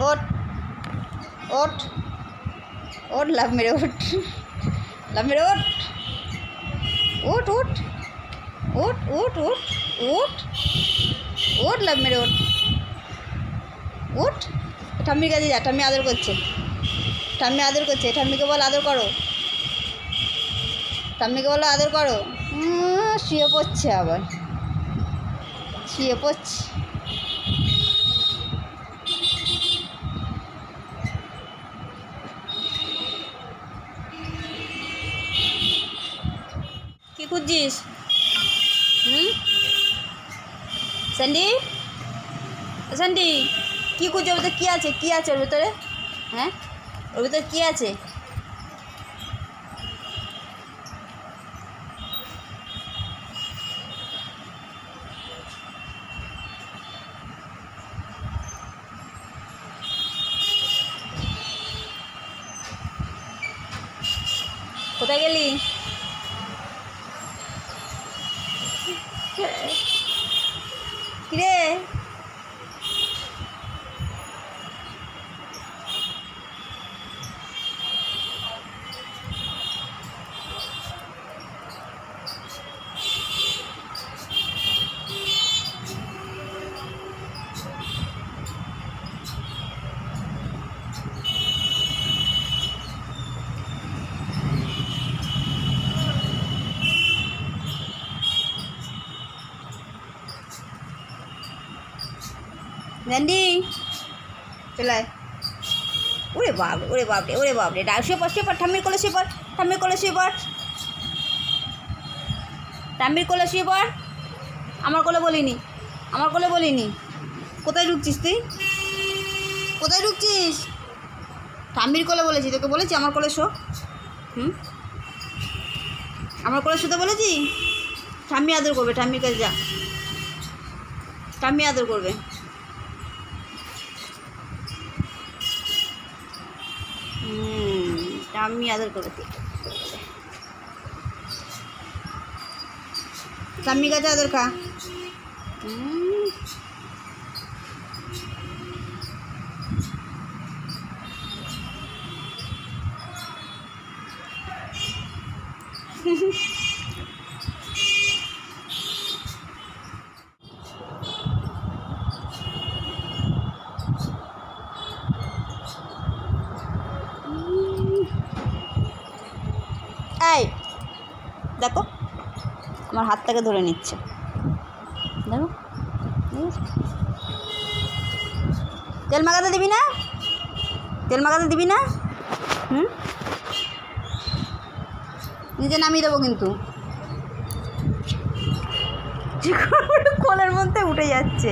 ওঠ ওঠ ওঠ, লাভ মেরে ওঠ, লাভ মেরে ওঠ, ওঠ ওঠ ওঠ ওঠ ওঠ ওঠ ওঠ, লাভ মেরে ওঠ, ওঠ। ঠাম্মির কাছে যা, ঠাম্মি আদর করছে, ঠাম্মি আদর করছে, ঠাম্মিকে বল আদর করো, ঠাম্মিকে বলো আদর করো। শুয়ে পড়ছে, আবার শুয়ে পড়ছে। কি খুঁজছিস? স্যান্ডি, স্যান্ডি কী খুঁজছে? ওর ভিতরে কী আছে? কী আছে ওর ভিতরে? হ্যাঁ, ওর ভিতরে কী আছে? কোথায় গেলি? কিরে স্যান্ডি, চলে আয়। ওরে বাপরে, ওরে বাপরে, ওরে বাপরে, শুয়ে পড়, শুয়ে পড়, ঠাম্মির কোলে শুয়ে পড়, ঠাম্মির কোলে শুয়ে পড়, ঠাম্মির কোলে শুয়ে পড়। আমার কোলে বলিনি, আমার কোলে বলিনি। কোথায় ঢুকছিস তুই? কোথায় ঢুকছিস? ঠাম্মির কোলে বলেছি, তোকে বলেছি আমার কোলে শো। আমার কোলে শুতে বলেছি। ঠাম্মি আদর করবে, ঠাম্মির কাছে যা, ঠাম্মি আদর করবে। ঠাম্মি আদর করবে, ঠাম্মির কাছে আদর খা। এই দেখো, আমার হাতটাকে ধরে নিচ্ছে, দেখো। তেল মাখাতে দিবি না? তেল মাখাতে দিবি না? নিজে নামিয়ে দেবো কিন্তু। কোলের মধ্যে উঠে যাচ্ছে।